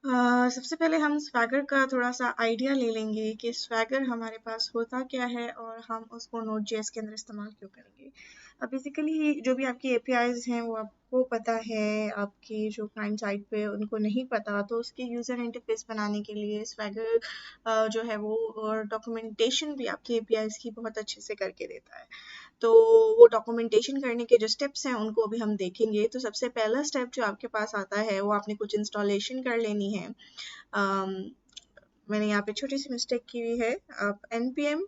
सबसे पहले हम स्वैगर का थोड़ा सा आइडिया ले लेंगे कि स्वैगर हमारे पास होता क्या है और हम उसको Node.js के अंदर इस्तेमाल क्यों करेंगे। बेसिकली जो भी आपकी APIs हैं वो आपको पता है, आपकी जो क्लाइंट साइड पे उनको नहीं पता, तो उसके यूज़र इंटरफेस बनाने के लिए स्वैगर जो है वो डॉक्यूमेंटेशन भी आपकी APIs की बहुत अच्छे से करके देता है। तो वो डॉक्यूमेंटेशन करने के जो स्टेप्स हैं उनको अभी हम देखेंगे। तो सबसे पहला स्टेप जो आपके पास आता है वो आपने कुछ इंस्टॉलेशन कर लेनी है। मैंने यहाँ पे छोटी सी मिस्टेक की हुई है। आप npm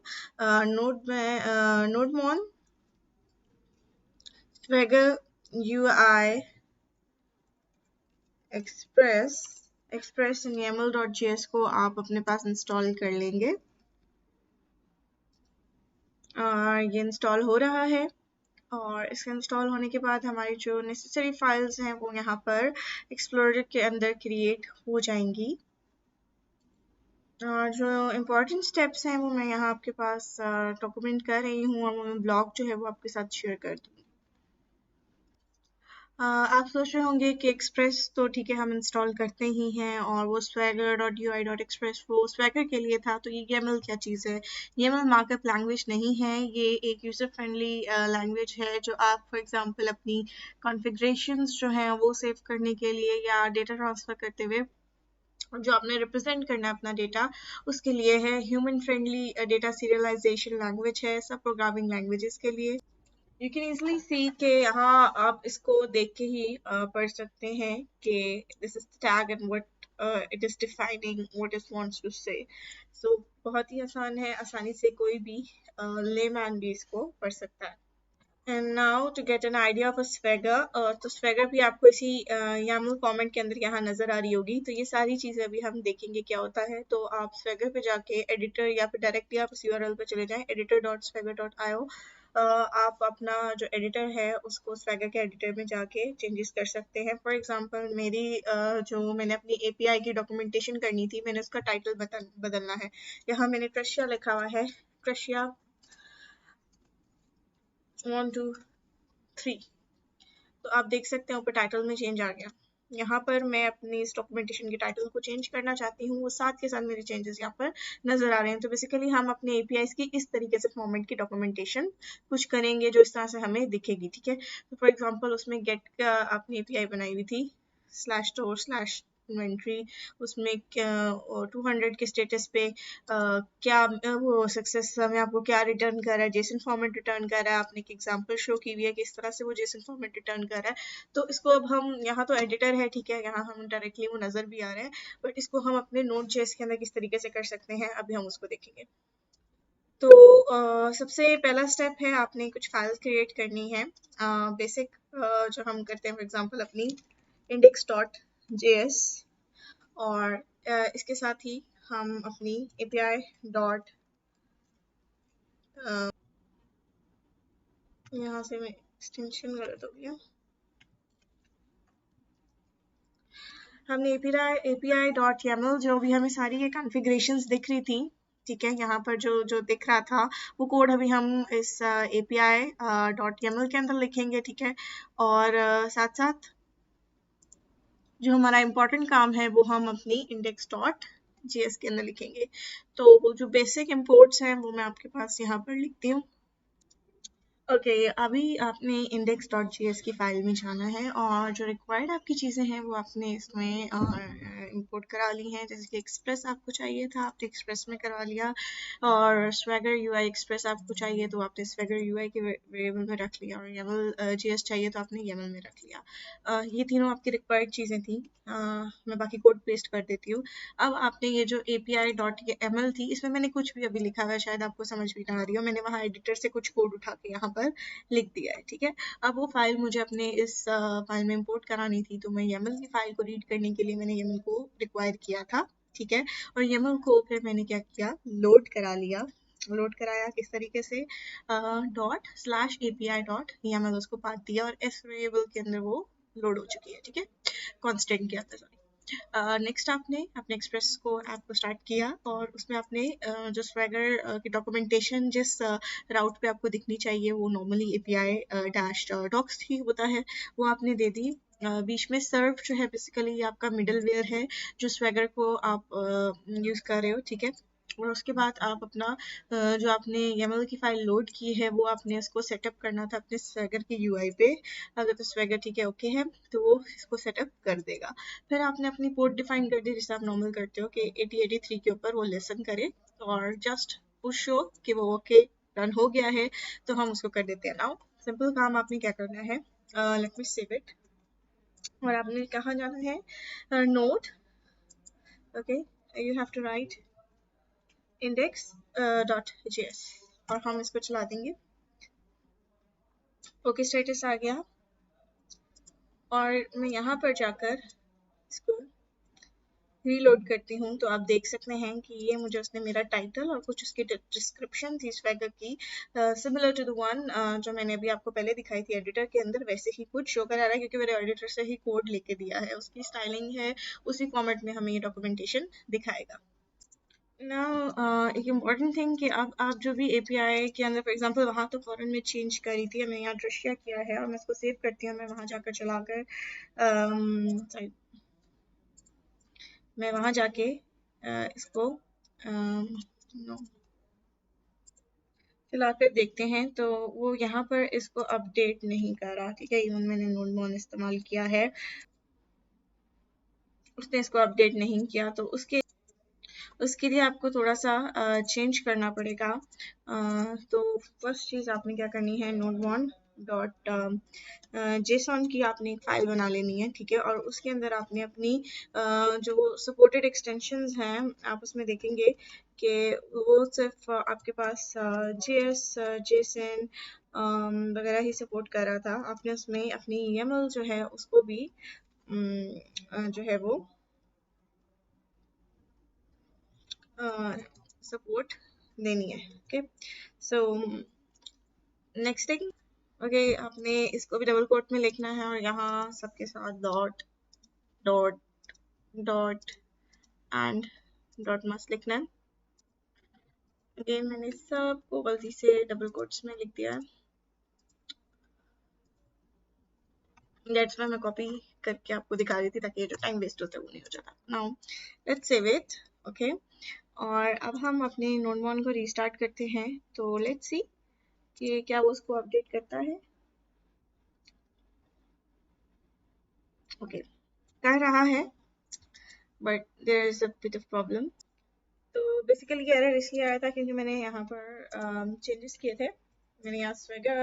nodemon swagger ui express in yaml.js को आप अपने पास इंस्टॉल कर लेंगे। ये इंस्टॉल हो रहा है और इसके इंस्टॉल होने के बाद हमारी जो नेसेसरी फाइल्स हैं वो यहाँ पर एक्सप्लोरर के अंदर क्रिएट हो जाएंगी। और जो इम्पोर्टेंट स्टेप्स हैं वो मैं यहाँ आपके पास डॉक्यूमेंट कर रही हूँ और मैं ब्लॉग जो है वो आपके साथ शेयर कर दूँगी। आप सोच रहे होंगे कि एक्सप्रेस तो ठीक है हम इंस्टॉल करते ही हैं और वो swagger.ui.express वो स्वैगर के लिए था, तो ये YAML क्या चीज़ है। YAML मार्कअप लैंग्वेज नहीं है, ये एक यूज़र फ्रेंडली लैंग्वेज है जो आप फॉर एग्जांपल अपनी कॉन्फ़िगरेशंस जो हैं वो सेव करने के लिए या डेटा ट्रांसफ़र करते हुए जो आपने रिप्रेजेंट करना है अपना डेटा उसके लिए है। Human friendly data serialisation language है सब प्रोग्रामिंग लैंग्वेजेस के लिए। यू कैन इजली सी कि यहाँ आप इसको देख के ही पढ़ सकते हैं कि this is tag and what it is defining what it wants to say. सो बहुत ही आसान है, आसानी से कोई भी लेमैन भी इसको पढ़ सकता है। And now to get an idea of a swagger, तो स्वैगर भी आपको इसी YAML फॉर्मेट के अंदर यहाँ नज़र आ रही होगी। तो ये सारी चीज़ें अभी हम देखेंगे क्या होता है। तो आप स्वैगर पे जाके एडिटर या फिर डायरेक्टली आप इस URL पे चले जाएं editor.swagger.io। आप अपना जो एडिटर है उसको स्वैगर के एडिटर में जाके चेंजेस कर सकते हैं। फॉर एग्जांपल मेरी जो मैंने अपनी API की डॉक्यूमेंटेशन करनी थी, मैंने उसका टाइटल बदलना है। यहाँ मैंने ट्रशिया लिखा हुआ है, ट्रशिया 1 2 3। तो आप देख सकते हैं ऊपर टाइटल में चेंज आ गया। यहाँ पर मैं अपनी इस डॉक्यूमेंटेशन के टाइटल को चेंज करना चाहती हूँ, वो साथ के साथ मेरे चेंजेस यहाँ पर नजर आ रहे हैं। तो बेसिकली हम अपने APIs की इस तरीके से फॉर्मेट की डॉक्यूमेंटेशन कुछ करेंगे जो इस तरह से हमें दिखेगी, ठीक है। तो फॉर एग्जांपल उसमें गेट का आपने API बनाई हुई थी /store/inventory, उसमें 200 के स्टेटस पे क्या वो सक्सेस में आपको क्या रिटर्न कर रहा है, जेसन फॉर्मेट रिटर्न कर रहा है। आपने एक एग्जांपल शो की हुई है कि इस तरह से वो जेसन फॉर्मेट रिटर्न कर रहा है। तो इसको अब हम यहाँ तो एडिटर है, ठीक है, यहाँ हम डायरेक्टली वो नज़र भी आ रहा है, बट इसको हम अपने Node.js के अंदर किस तरीके से कर सकते हैं अभी हम उसको देखेंगे। तो सबसे पहला स्टेप है आपने कुछ फाइल्स क्रिएट करनी है। बेसिक जो हम करते हैं फॉर एग्जांपल अपनी index.js और इसके साथ ही हम अपनी API डॉट यहाँ से मैं एक्सटेंशन गलत हो गया। हमने API डॉट YAML जो भी हमें सारी ये कॉन्फ़िगरेशंस दिख रही थी, ठीक है, यहाँ पर जो जो दिख रहा था वो कोड अभी हम इस API डॉट YAML के अंदर लिखेंगे, ठीक है। और साथ साथ जो हमारा इम्पोर्टेंट काम है वो हम अपनी index.js के अंदर लिखेंगे। तो वो जो बेसिक इम्पोर्ट्स हैं वो मैं आपके पास यहाँ पर लिखती हूँ। ओके, अभी आपने index.js की फाइल में जाना है और जो रिक्वायर्ड आपकी चीज़ें हैं वो आपने इसमें इंपोर्ट करा ली हैं। जैसे कि एक्सप्रेस आपको चाहिए था, आपने एक्सप्रेस में करवा लिया, और स्वैगर यूआई एक्सप्रेस आपको चाहिए तो आपने स्वैगर यूआई के वेरिएबल में रख लिया, और YAML JS चाहिए तो आपने YAML में रख लिया। ये तीनों आपकी रिक्वायर्ड चीज़ें थी। मैं बाकी कोड पेस्ट कर देती हूँ। अब आपने ये जो API.ml थी इसमें मैंने कुछ भी अभी लिखा हुआ है, शायद आपको समझ भी ना आ रही हो, मैंने वहाँ एडिटर से कुछ कोड उठा के यहाँ पर लिख दिया है, ठीक है। अब वो फाइल मुझे अपने इस फाइल में इंपोर्ट करानी थी, तो मैं YAML की फाइल को रीड करने के लिए मैंने YAML को रिक्वायर किया था, ठीक है। और YAML को फिर मैंने क्या किया, लोड करा लिया। लोड कराया किस तरीके से, ./API.YAML उसको पाथ दिया और s वेरिएबल के अंदर वो लोड हो चुकी है, ठीक है, कांस्टेंट के अंदर, सॉरी। नेक्स्ट आपने अपने एक्सप्रेस को ऐप को स्टार्ट किया और उसमें आपने जो स्वैगर की डॉक्यूमेंटेशन जिस राउट पे आपको दिखनी चाहिए वो नॉर्मली API डैश डॉक्स ही होता है, वो आपने दे दी। बीच में सर्व जो है बेसिकली आपका मिडल वेयर है जो स्वेगर को आप यूज़ कर रहे हो, ठीक है। और उसके बाद आप अपना जो आपने YAML की फाइल लोड की है वो आपने इसको सेटअप करना था अपने स्वेगर की यूआई पे। अगर तो स्वेगर ठीक है, ओके है, तो वो इसको सेटअप कर देगा। फिर आपने अपनी पोर्ट डिफाइन कर दी जैसे आप नॉर्मल करते हो कि 8083 के ऊपर वो लिसन करे और जस्ट पुश हो कि वो ओके रन हो गया है, तो हम उसको कर देते हैं। नाउ सिंपल काम आपने क्या करना है, लेट मी सेव इट। और आपने कहाँ जाना है, note, okay, you have to write index.js और हम इसको चला देंगे। ओके स्टेटस आ गया और मैं यहाँ पर जाकर इसको रीलोड करती हूँ तो आप देख सकते हैं कि ये मुझे उसने मेरा टाइटल और कुछ उसकी डिस्क्रिप्शन थी स्वैगर की सिमिलर टू द वन जो मैंने अभी आपको पहले दिखाई थी एडिटर के अंदर, वैसे ही कुछ शो करा रहा है क्योंकि मेरे एडिटर से ही कोड लेके दिया है, उसकी स्टाइलिंग है उसी फॉर्मेट में हमें ये डॉक्यूमेंटेशन दिखाएगा ना। एक इम्पॉर्टेंट थिंग कि आप जो भी एपीआई के अंदर फॉर एग्जांपल वहाँ तो फॉरन में चेंज करी थी, मैंने यहाँ रशिया किया है और मैं इसको सेव करती हूँ, मैं वहाँ जाकर चलाकर sorry, मैं वहाँ जाके इसको no, चलाकर देखते हैं तो वो यहाँ पर इसको अपडेट नहीं कर रहा, ठीक है। इवन मैंने नोडमोन इस्तेमाल किया है, उसने इसको अपडेट नहीं किया, तो उसके लिए आपको थोड़ा सा चेंज करना पड़ेगा। तो फर्स्ट चीज़ आपने क्या करनी है, नोडमोन डॉट जेसॉन की आपने एक फाइल बना लेनी है, ठीक है। और उसके अंदर आपने अपनी जो सपोर्टेड एक्सटेंशंस हैं आप उसमें देखेंगे कि वो सिर्फ आपके पास जेएस जेसन वगैरह ही सपोर्ट कर रहा था। आपने उसमें अपनी YAML जो है उसको भी जो है वो सपोर्ट देनी है, okay. So next thing, okay, आपने इसको भी डबल कोट में लिखना है और यहाँ सबके साथ dot dot dot and dot must लिखना है। अगेन मैंने सबको गलती से डबल कोट्स में लिख दिया है, दैट्स व्हाई मैं कॉपी करके आपको दिखा रही थी ताकि ये जो टाइम वेस्ट होता है वो नहीं हो जाता। Now let's save it, okay. और अब हम अपने नोडमोन को रीस्टार्ट करते हैं, तो लेट्स सी कि क्या वो उसको अपडेट करता है। ओके कर रहा है but there is a bit of problem. तो बेसिकली ये एरर इसलिए आया था क्योंकि मैंने यहाँ पर चेंजेस किए थे। मैंने यहाँ स्वेगर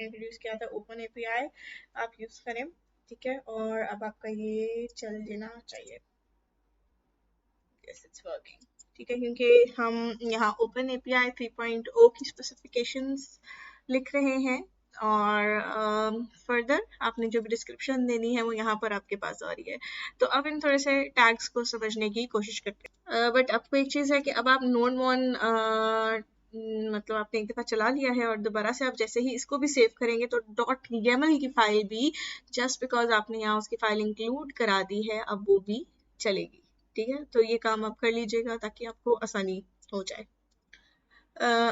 इंट्रोड्यूस किया था, ओपन एपीआई आप यूज़ करें, ठीक है। और अब आपका ये चल देना चाहिए, यस इट्स वर्किंग, ठीक है। क्योंकि हम यहाँ ओपन एपीआई 3.0 की स्पेसिफिकेशंस लिख रहे हैं और फर्दर आपने जो भी डिस्क्रिप्शन देनी है वो यहाँ पर आपके पास आ रही है। तो अब इन थोड़े से टैग्स को समझने की कोशिश करते हैं। बट आपको एक चीज़ है कि अब आप नोडमोन मतलब आपने एक दफ़ा चला लिया है और दोबारा से आप जैसे ही इसको भी सेव करेंगे तो डॉट YAML की फाइल भी जस्ट बिकॉज आपने यहाँ उसकी फाइल इंक्लूड करा दी है अब वो भी चलेगी, ठीक है। तो ये काम आप कर लीजिएगा ताकि आपको आसानी हो जाए।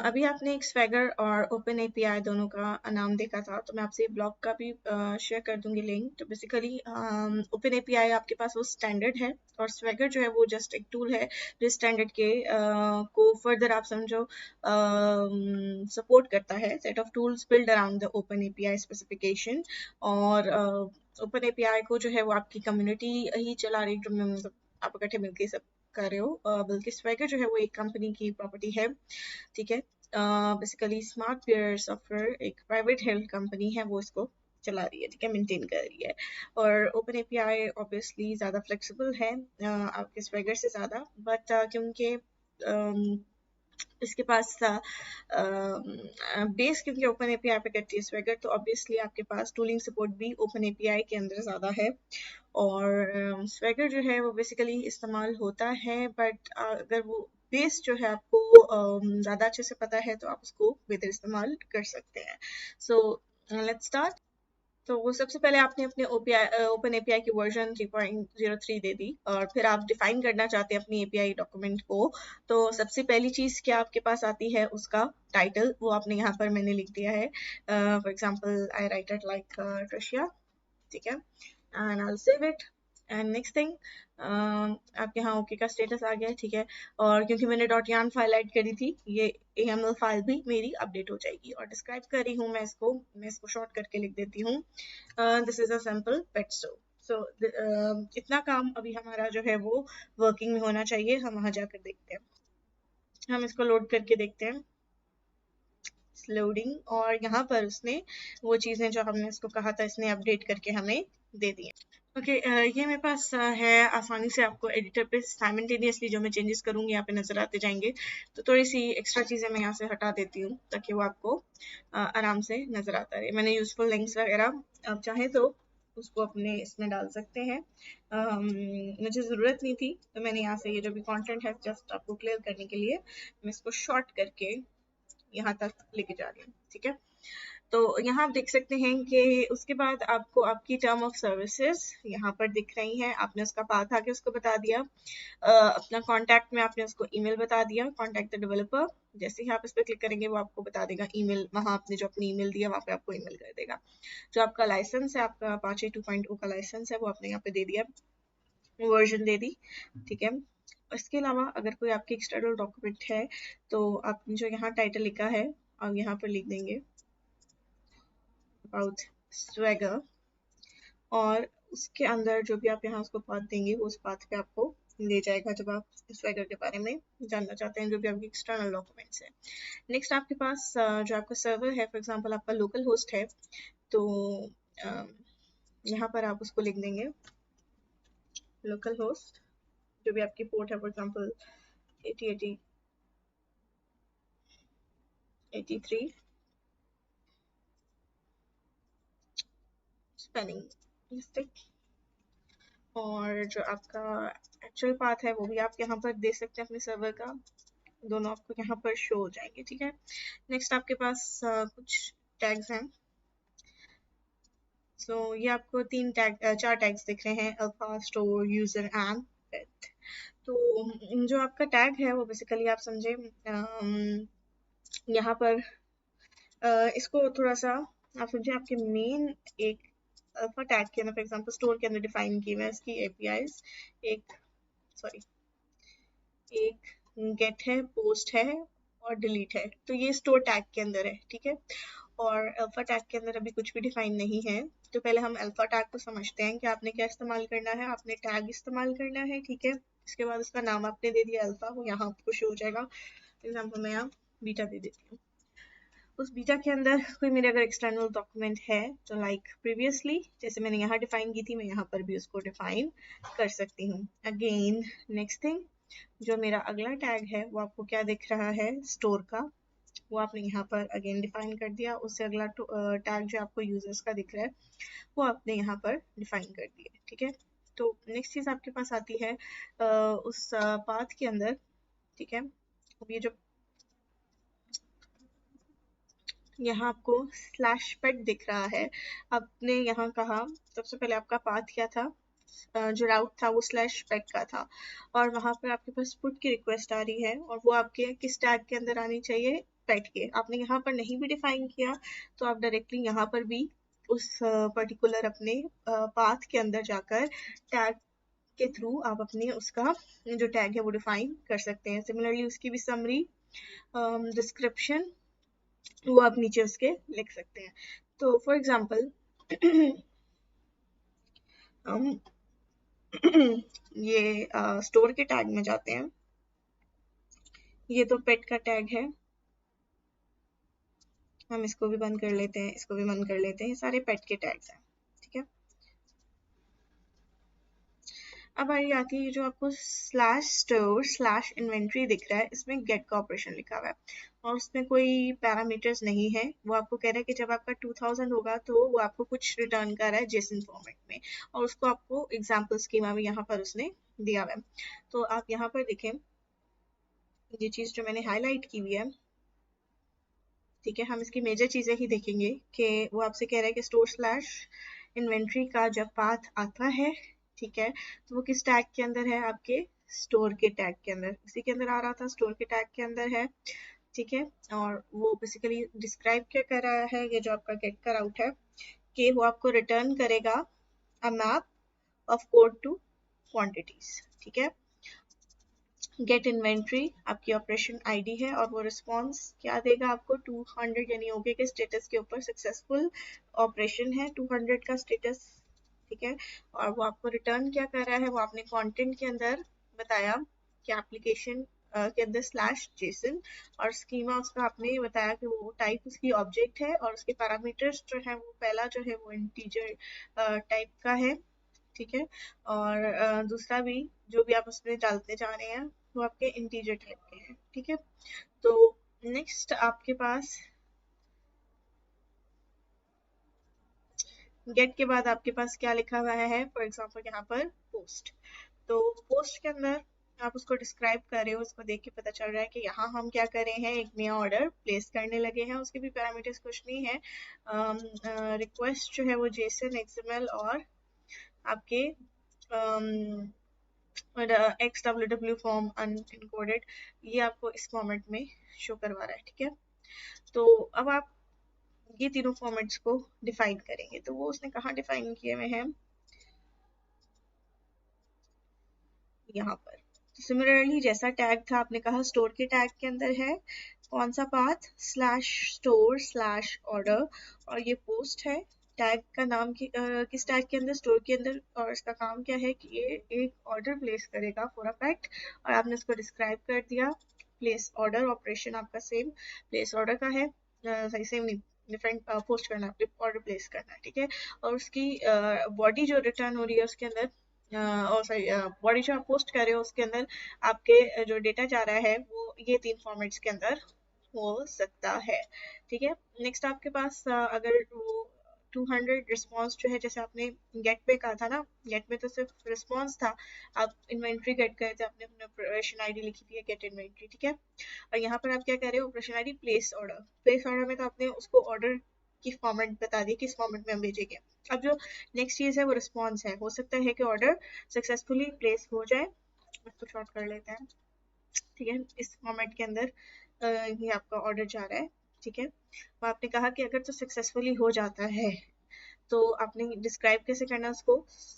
अभी आपने एक स्वैगर और ओपन एपीआई दोनों का नाम देखा था, तो मैं आपसे ब्लॉग का भी शेयर कर दूंगी लिंक। तो बेसिकली ओपन एपीआई आपके पास वो स्टैंडर्ड है और स्वैगर जो है वो जस्ट एक टूल है जो स्टैंडर्ड के को फर्दर आप समझो सपोर्ट करता है। Set of tools build around the open API specification. और ओपन एपीआई को जो है वो आपकी कम्युनिटी ही चला रही, जो मतलब आप इकट्ठे मिलकर सब कर रहे हो, बल्कि स्वैगर जो है वो एक कंपनी की प्रॉपर्टी है, ठीक है। बेसिकली स्मार्ट पेयर सॉफ्टवेयर एक प्राइवेट हेल्थ कंपनी है, वो इसको चला रही है, ठीक है, मेंटेन कर रही है। और ओपन एपीआई ऑब्वियसली ज़्यादा फ्लेक्सिबल है आपके स्वैगर से ज़्यादा, बट क्योंकि इसके पास बेस क्योंकि ओपन एपीआई पे करती है स्वैगर, तो ऑब्वियसली आपके पास टूलिंग सपोर्ट भी ओपन एपीआई के अंदर ज़्यादा है। और स्वैगर जो है वो बेसिकली इस्तेमाल होता है, बट अगर वो बेस जो है आपको ज़्यादा अच्छे से पता है तो आप उसको बेहतर इस्तेमाल कर सकते हैं। So let's start. तो वो सबसे पहले आपने अपने ओपन एपीआई की वर्जन 3.03 दे दी और फिर आप डिफाइन करना चाहते हैं अपनी एपीआई डॉक्यूमेंट को। तो सबसे पहली चीज़ क्या आपके पास आती है, उसका टाइटल, वो आपने यहाँ पर मैंने लिख दिया है। For example I right it like Russia, ठीक है। and I'll save it. and next thing आपके यहाँ ओके का स्टेटस आ गया है, ठीक है। और क्योंकि मैंने .yarn फाइल ऐड करी थी, ये AML फाइल भी मेरी अपडेट हो जाएगी। और डिस्क्राइब कर रही हूँ मैं इसको शॉर्ट करके लिख देती हूँ। This is a sample pet stove. So इतना काम अभी हमारा जो है वो वर्किंग में होना चाहिए। हम वहाँ जाकर देखते हैं, हम इसको लोड करके देखते हैं, लोडिंग। और यहाँ पर उसने वो चीज़ें जो हमने उसको कहा था इसने अपडेट करके हमें दे दी। ओके ये मेरे पास है, आसानी से आपको एडिटर पे साइमल्टेनियसली जो मैं चेंजेस करूंगी यहाँ पे नजर आते जाएंगे। तो थोड़ी सी एक्स्ट्रा चीज़ें मैं यहाँ से हटा देती हूँ ताकि वो आपको आराम से नजर आता रहे। मैंने यूजफुल लिंक्स वगैरह आप चाहें तो उसको अपने इसमें डाल सकते हैं। मुझे ज़रूरत नहीं थी तो मैंने यहाँ से ये जो भी कंटेंट है जस्ट आपको क्लियर करने के लिए मैं इसको शॉर्ट करके यहाँ तक लेके जा रही हूँ, ठीक है। तो यहाँ आप देख सकते हैं कि उसके बाद आपको आपकी टर्म ऑफ सर्विसेज यहाँ पर दिख रही हैं। आपने उसका पाथ आके उसको बता दिया, अपना कॉन्टैक्ट में आपने उसको ईमेल बता दिया, कॉन्टैक्ट द डेवलपर। जैसे ही आप इस पर क्लिक करेंगे वो आपको बता देगा ईमेल, वहाँ आपने जो अपनी ईमेल दिया वहाँ पे आपको ईमेल कर देगा। जो आपका लाइसेंस है, आपका Apache 2.0 का लाइसेंस है, वो आपने यहाँ पे दे दिया, वर्जन दे दी, ठीक है। इसके अलावा अगर कोई आपकी एक्सटर्नल डॉक्यूमेंट है तो आपने जो यहाँ टाइटल लिखा है आप यहाँ पर लिख देंगे about Swagger, और उसके अंदर जो भी आप यहाँ उसको पाथ देंगे वो उस पाथ पे आपको ले जाएगा जब आप Swagger के बारे में जानना चाहते हैं, जो भी आपकी एक्सटर्नल डॉक्यूमेंट्स है। नेक्स्ट आपके पास जो आपका सर्वर है, फॉर एग्जांपल आपका लोकल होस्ट है, तो यहाँ पर आप उसको लिख देंगे लोकल होस्ट, जो भी आपकी पोर्ट है, फॉर एग्जांपल 8080 83 स्पेलिंग मिस्टेक। और जो आपका एक्चुअल पाथ है वो भी आप यहाँ पर दे सकते हैं अपने सर्वर का, दोनों आपको यहाँ पर शो हो जाएंगे, ठीक है। नेक्स्ट आपके पास कुछ टैग्स हैं। सो ये आपको चार टैग्स दिख रहे हैं, अल्फा, स्टोर, यूजर एंड पेट। तो जो आपका टैग है वो बेसिकली आप समझे यहाँ पर इसको थोड़ा सा आप समझे आपके मेन एक अल्फा टैग के अंदर, फॉर एग्जांपल स्टोर के अंदर डिफाइन की हुई है इसकी एपीआईज, एक सॉरी एक गेट है, पोस्ट है और डिलीट है, तो ये स्टोर टैग के अंदर है, ठीक है। और अल्फा टैग के अंदर अभी कुछ भी डिफाइन नहीं है। तो पहले हम अल्फा टैग को समझते हैं कि आपने क्या इस्तेमाल करना है। आपने टैग इस्तेमाल करना है, ठीक है। इसके बाद उसका नाम आपने दे दिया अल्फा, वो यहाँ आपको शो हो जाएगा। एग्जाम्पल मैं यहाँ बीटा दे देती हूँ। उस बीटा के अंदर कोई मेरे अगर एक्सटर्नल डॉक्यूमेंट है तो लाइक प्रीवियसली जैसे मैंने यहाँ डिफाइन की थी, मैं यहाँ पर भी उसको डिफाइन कर सकती हूँ। अगेन नेक्स्ट थिंग, जो मेरा अगला टैग है वो आपको क्या दिख रहा है, स्टोर का, वो आपने यहाँ पर अगेन डिफाइन कर दिया। उससे अगला टैग जो आपको यूजर्स का दिख रहा है वो आपने यहाँ पर डिफाइन कर दिया, ठीक है। तो नेक्स्ट चीज आपके पास आती है उस पाथ के अंदर, ठीक है। अब ये जो यहाँ आपको स्लैश पेट दिख रहा है, आपने यहाँ कहा सबसे पहले आपका पाथ क्या था, जो राउट था वो स्लैश पेट का था, और वहां पर आपके पास पुट की रिक्वेस्ट आ रही है और वो आपके किस टैग के अंदर आनी चाहिए, पेट के। आपने यहाँ पर नहीं भी डिफाइन किया तो आप डायरेक्टली यहाँ पर भी उस पर्टिकुलर अपने पाथ के अंदर जाकर टैग के थ्रू आप अपने उसका जो टैग है वो डिफाइन कर सकते हैं। सिमिलरली उसकी भी समरी, डिस्क्रिप्शन, वो आप नीचे उसके लिख सकते हैं। तो फॉर एग्जाम्पल हम ये स्टोर के टैग में जाते हैं। ये तो पेट का टैग है, हम इसको भी बंद कर लेते हैं, इसको भी बंद कर लेते हैं, ये सारे पेट के टैग्स हैं, ठीक है। अब बारी आती है जो आपको स्लैश स्टोर स्लैश इन्वेंट्री दिख रहा है, इसमें गेट का ऑपरेशन लिखा हुआ है और उसमें कोई पैरामीटर्स नहीं है। वो आपको कह रहा है कि जब आपका 2000 होगा तो वो आपको कुछ रिटर्न कर रहा है जेसन फॉर्मेट में, और उसको आपको एग्जाम्पल स्कीमा में यहाँ पर उसने दिया हुआ है। तो आप यहाँ पर देखें, ये चीज जो मैंने हाईलाइट की हुई है, ठीक है, हम इसकी मेजर चीजें ही देखेंगे कि वो आपसे कह रहा है कि स्टोर स्लैश इन्वेंट्री का जब पाथ आता है, ठीक है, तो वो किस टैग के अंदर है, आपके स्टोर के टैग के अंदर, उसी के अंदर आ रहा था, स्टोर के टैग के अंदर है, ठीक है। और वो बेसिकली डिस्क्राइब क्या कर रहा है, ये जो आपका गेट का राउट है कि वो आपको रिटर्न करेगा a map of code to quantities, ठीक है। गेट इन्वेंट्री आपकी ऑपरेशन आईडी है और वो रिस्पॉन्स क्या देगा आपको 200 यानी ओके के स्टेटस के ऊपर सक्सेसफुल ऑपरेशन है 200 का स्टेटस, ठीक है। और वो आपको रिटर्न क्या कर रहा है, वो आपने कंटेंट के अंदर बताया कि एप्लीकेशन के अंदर स्लैश जेसन और स्कीमा उसका आपने बताया कि वो टाइप उसकी ऑब्जेक्ट है और उसके पैरामीटर्स जो है वो पहला जो है वो इंटीजर टाइप का है, ठीक है। और दूसरा भी जो भी आप उसमें डालते जा रहे हैं वो आपके इंटीजर टाइप के हैं, ठीक है। तो नेक्स्ट आपके पास गेट के बाद आपके पास क्या लिखा हुआ है, फॉर एग्जांपल यहाँ पर पोस्ट। तो पोस्ट के अंदर आप उसको डिस्क्राइब कर रहे हो, उसको देख के पता चल रहा है कि यहाँ हम क्या कर रहे हैं, एक नया ऑर्डर प्लेस करने लगे हैं, उसके भी पैरामीटर्स कुछ नहीं है। रिक्वेस्ट जो है वो जेसन एक्सएमएल और आपके XWW फॉर्म अनइनकोडेड, ये आपको इस फॉर्मेट में शो करवा रहा है, ठीक है। तो अब आप ये तीनों फॉर्मेट्स को डिफाइन करेंगे, तो वो उसने कहाँ डिफाइन किए हुए हैं, यहाँ पर। सिमिलरली जैसा टैग था आपने कहा स्टोर के टैग के अंदर है कौन सा path slash store slash order और ये पोस्ट है, टैग का नाम किस टैग के अंदर, स्टोर के अंदर, और इसका काम क्या है कि ये एक ऑर्डर प्लेस करेगा फॉर अ फैक्ट और आपने इसको डिस्क्राइब कर दिया। प्लेस ऑर्डर ऑपरेशन आपका सेम प्लेस ऑर्डर का है, सही सेम नहीं डिफरेंट पोस्ट करना है, ऑर्डर प्लेस करना है, ठीक है। और उसकी बॉडी जो रिटर्न हो रही है उसके अंदर और सॉरी बॉडी जो आप पोस्ट कर रहे हो उसके अंदर आपके जो डेटा जा रहा है वो ये तीन फॉर्मेट्स के अंदर हो सकता है, ठीक है। नेक्स्ट आपके पास अगर वो 200 रिस्पॉन्स जो है जैसे आपने गेट पे कहा था ना, गेट में तो सिर्फ रिस्पॉन्स था, आप इन्वेंट्री गेट करे थे, आपने अपने ऑपरेशन आईडी लिखी थी गेट इन्वेंट्री, ठीक है। और यहाँ पर आप क्या कर रहे हो, operation ID place order, place order में तो आपने उसको ऑर्डर की फॉर्मेट बता दी किस फॉर्मेट में हम भेजेंगे। अब जो नेक्स्ट चीज है वो रिस्पॉन्स है, हो सकता है कि ऑर्डर सक्सेसफुली प्लेस हो जाए, इसको शॉर्ट कर लेते हैं, ठीक है। इस फॉर्मेट के अंदर ये आपका ऑर्डर जा रहा है, ठीक है। तो आपने कहा कि अगर तो सक्सेसफुली हो जाता है तो आपने डिस्क्राइब कैसे करना है उसको,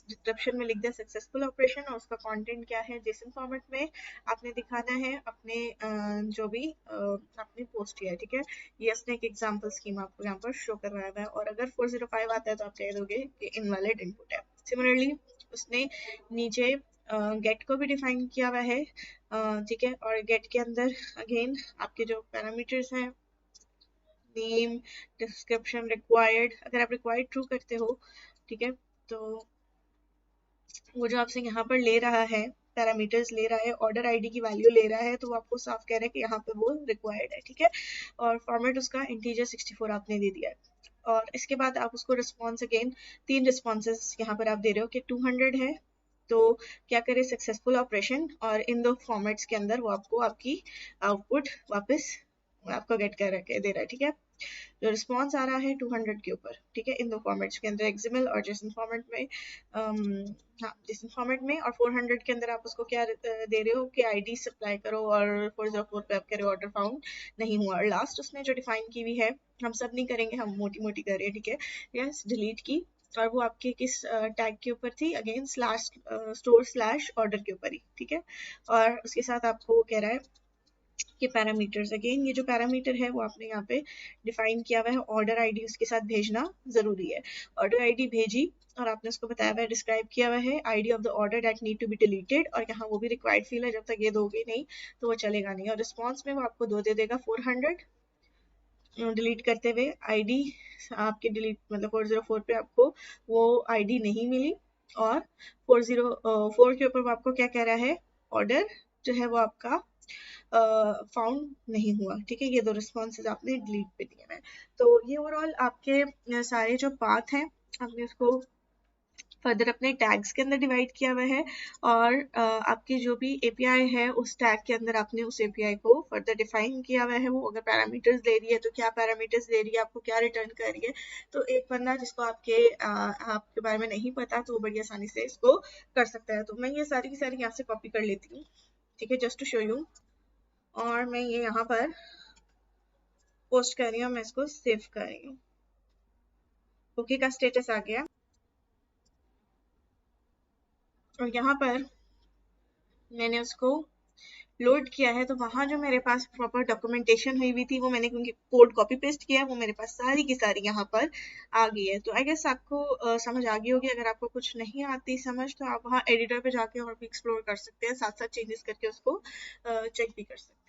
डिस्क्रिप्शन में लिख दिया सक्सेसफुल ऑपरेशन और उसका कंटेंट क्या है, जेसन फॉर्मेट में आपने दिखाना है अपने जो भी आपने पोस्ट किया है, ठीक है। ये इसने एक एग्जांपल स्कीम आपको यहाँ पर शो करवाया हुआ है और अगर 405 आता है तो आप कह दोगे कि इनवैलिड इनपुट है। सिमिलरली उसने नीचे गेट को भी डिफाइन किया हुआ है, ठीक है। और गेट के अंदर अगेन आपके जो पैरामीटर्स हैं नेम डिस्क्रिप्शन रिक्वायर्ड, अगर आप रिक्वायर्ड ट्रू करते हो, ठीक है, तो वो जो आपसे यहाँ पर ले रहा है पैरामीटर्स ले रहा है, ऑर्डर आईडी की वैल्यू ले रहा है, तो वो आपको साफ कह रहा है कि यहाँ पे वो रिक्वायर्ड है, ठीक है। और फॉर्मेट उसका इंटीजर 64 आपने दे दिया है और इसके बाद आप उसको रिस्पॉन्स अगेन तीन रिस्पॉन्सेज यहाँ पर आप दे रहे हो कि 200 है तो क्या करे सक्सेसफुल ऑपरेशन और इन दो फॉर्मेट्स के अंदर वो आपको आपकी आउटपुट वापस आपको गेट कर दे रहा है, ठीक है। जो रिस्पॉन्स आ रहा है 200 के ऊपर, ठीक है, इन दो फॉर्मेट्स के अंदर एक्सएमएल और जेसन फॉर्मेट में, हाँ जेसन फॉर्मेट में, और 400 के अंदर आप उसको क्या दे रहे हो कि आईडी सप्लाई करो और 404 पे आप कह रहे हो ऑर्डर फाउंड नहीं हुआ। और लास्ट उसने जो डिफाइन की हुई है, हम सब नहीं करेंगे, हम मोटी मोटी कर रहे हैं, ठीक है, यस डिलीट की, और वो आपके किस टैग के ऊपर थी, again slash store slash order के ऊपर ही, ठीक है। और उसके साथ आपको वो कह रहा है के पैरामीटर्स, अगेन ये जो पैरामीटर है वो आपने यहाँ पे डिफाइन किया हुआ है, ऑर्डर आईडी उसके साथ भेजना जरूरी है। ऑर्डर आईडी भेजी और आपने उसको बताया हुआ है, डिस्क्राइब किया हुआ है ID of the order that need to be deleted, और यहाँ वो भी रिक्वायर्ड फील्ड है, जब तक ये दोगे नहीं तो वो चलेगा नहीं। और रिस्पॉन्स में वो आपको दो दे देगा 400 डिलीट करते हुए आईडी आपके डिलीट मतलब 404 पे आपको वो आईडी नहीं मिली, और 404 के ऊपर वो आपको क्या कह रहा है, ऑर्डर जो है वो आपका फाउंड नहीं हुआ, ठीक है। ये दो रिस्पॉन्सेज आपने डिलीट पे दिए हैं। तो ये ओवरऑल आपके सारे जो पाथ हैं आपने उसको फर्दर अपने टैग्स के अंदर डिवाइड किया हुआ है, और आपकी जो भी एपीआई है उस टैग के अंदर आपने उस एपीआई को फर्दर डिफाइन किया हुआ है। वो अगर पैरामीटर्स दे रही है तो क्या पैरामीटर्स दे रही है, आपको क्या रिटर्न कर रही है, तो एक बंदा जिसको आपके बारे में नहीं पता तो वो बड़ी आसानी से इसको कर सकता है। तो मैं ये सारी की सारी यहाँ से कॉपी कर लेती हूँ, ठीक है, जस्ट टू शो यू। और मैं ये यहाँ पर पोस्ट कर रही हूँ, मैं इसको सेव कर रही हूँ। ओके का स्टेटस आ गया। और यहाँ पर मैंने उसको लोड किया है, तो वहाँ जो मेरे पास प्रॉपर डॉक्यूमेंटेशन हुई हुई थी वो मैंने क्योंकि कोड कॉपी पेस्ट किया, वो मेरे पास सारी की सारी यहाँ पर आ गई है। तो आई गेस आपको समझ आ गई होगी। अगर आपको कुछ नहीं आती समझ तो आप वहाँ एडिटर पे जाके और भी एक्सप्लोर कर सकते हैं, साथ साथ चेंजेस करके उसको चेक भी कर सकते हैं।